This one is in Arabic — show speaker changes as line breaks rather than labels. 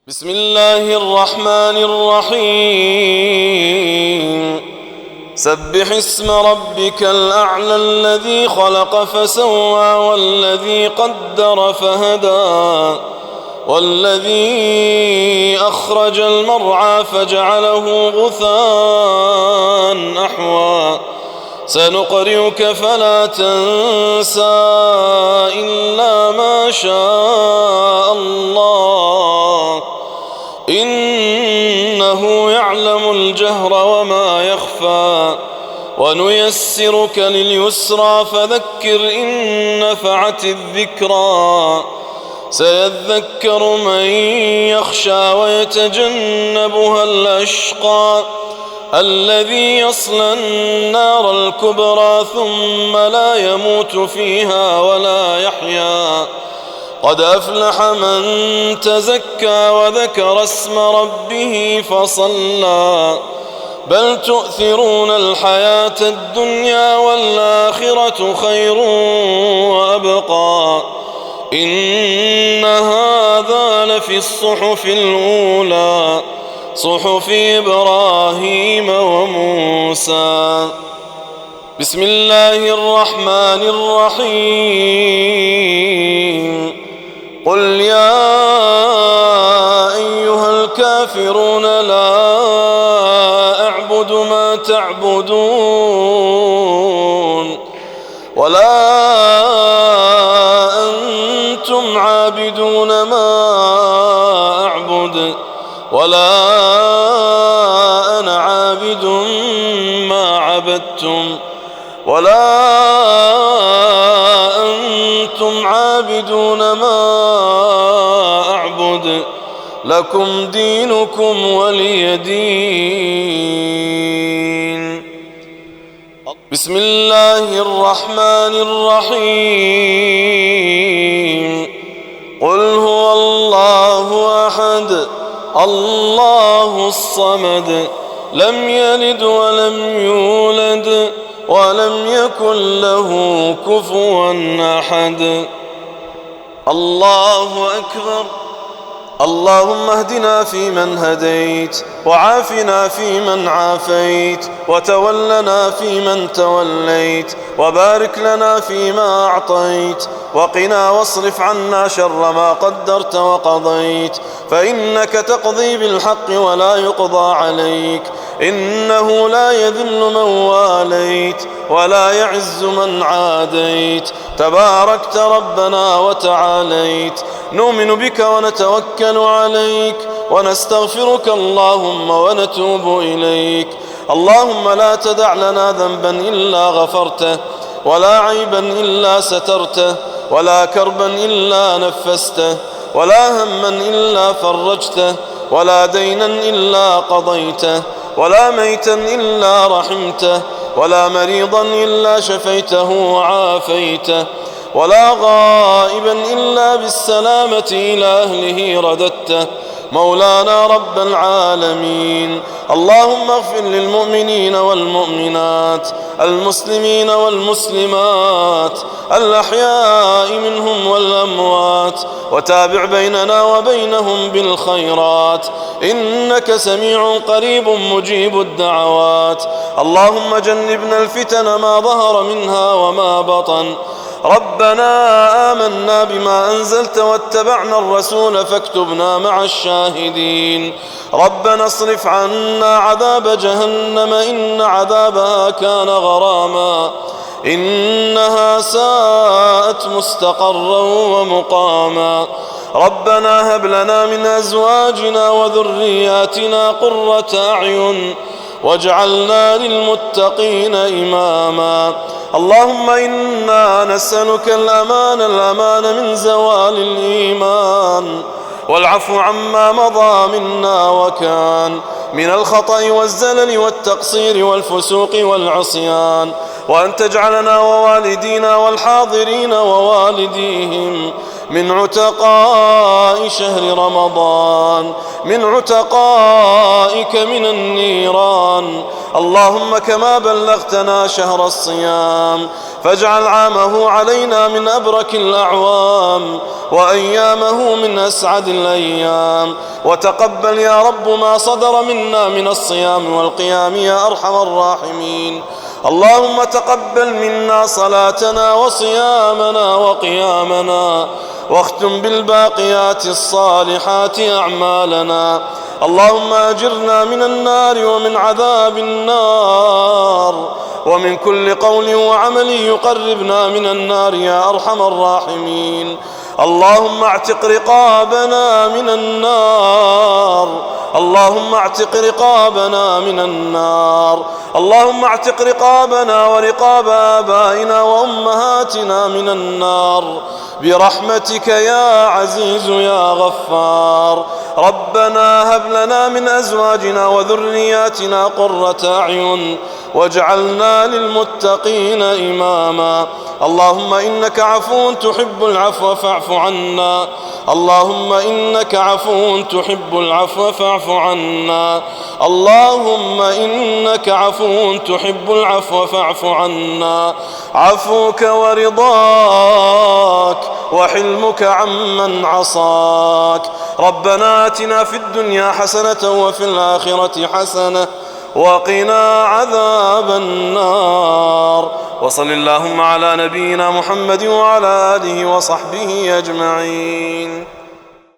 بسم الله الرحمن الرحيم سبح اسم ربك الأعلى الذي خلق فسوى والذي قدر فهدى والذي أخرج المرعى فجعله غثاء أحوى سنقرئك فلا تنسى إلا ما شاء الله إنه يعلم الجهر وما يخفى ونيسرك لليسرى فذكر إن نفعت الذكرى سيذكر من يخشى ويتجنبها الأشقى الذي يصلى النار الكبرى ثم لا يموت فيها ولا يحيا قد أفلح من تزكى وذكر اسم ربه فصلى بل تؤثرون الحياة الدنيا والآخرة خير وأبقى إن هذا لفي الصحف الأولى صحف إبراهيم وموسى بسم الله الرحمن الرحيم قل يا أيها الكافرون لا أعبد ما تعبدون ولا أنتم عابدون ما أعبد ولا أنا عابد ما عبدتم ولا أنتم عابدون ما أعبد لكم دينكم ولي دين بسم الله الرحمن الرحيم قل هو الله أحد الله الصمد لم يلد ولم يولد ولم يكن له كفوا أحد الله أكبر اللهم اهدنا فيمن هديت وعافنا فيمن عافيت وتولنا فيمن توليت وبارك لنا فيما أعطيت وقنا واصرف عنا شر ما قدرت وقضيت فإنك تقضي بالحق ولا يقضى عليك إنه لا يذل من واليت ولا يعز من عاديت تباركت ربنا وتعاليت نؤمن بك ونتوكل عليك ونستغفرك اللهم ونتوب إليك اللهم لا تدع لنا ذنبا إلا غفرته ولا عيبا إلا سترته ولا كربا إلا نفسته ولا هما إلا فرجته ولا دينا إلا قضيته ولا ميتا إلا رحمته ولا مريضا إلا شفيته وعافيته ولا غائبا إلا بالسلامة إلى أهله رددته مولانا رب العالمين اللهم اغفر للمؤمنين والمؤمنات المسلمين والمسلمات الأحياء منهم والأموات وتابع بيننا وبينهم بالخيرات إنك سميع قريب مجيب الدعوات اللهم جنبنا الفتن ما ظهر منها وما بطن ربنا آمنا بما أنزلت واتبعنا الرسول فاكتبنا مع الشاهدين ربنا اصرف عنا عذاب جهنم إن عذابها كان غراما إنها ساءت مستقرا ومقاما ربنا هب لنا من أزواجنا وذرياتنا قرة أعين واجعلنا للمتقين إماما اللهم إنا نسألك الأمان من زوال الإيمان والعفو عما مضى منا وكان من الخطأ والزلل والتقصير والفسوق والعصيان وأن تجعلنا ووالدينا والحاضرين ووالديهم من عتقاء شهر رمضان، من عتقائك من النيران. اللهم كما بلغتنا شهر الصيام فاجعل عامه علينا من أبرك الأعوام وأيامه من أسعد الأيام، وتقبل يا رب ما صدر منا من الصيام والقيام يا أرحم الراحمين. اللهم تقبل منا صلاتنا وصيامنا وقيامنا، واختم بالباقيات الصالحات أعمالنا. اللهم أجرنا من النار ومن عذاب النار، ومن كل قول وعمل يقربنا من النار يا أرحم الراحمين. اللهم اعتق رقابنا من النار، اللهم اعتق رقابنا من النار، اللهم اعتق رقابنا ورقاب آبائنا وأمهاتنا من النار برحمتك يا عزيز يا غفار. ربنا هب لنا من أزواجنا وذرياتنا قرة أعين واجعلنا للمتقين إماما. اللهم إنك عفو تحب العفو فاعف عنا، اللهم إنك عفو تحب العفو فاعف عنا، اللهم إنك عفو تحب العفو فاعف عنا. عفوك ورضاك وحلمك عمن عصاك. ربنا آتنا في الدنيا حسنة وفي الآخرة حسنة وقنا عذاب النار. وصل اللهم على نبينا محمد وعلى آله وصحبه أجمعين.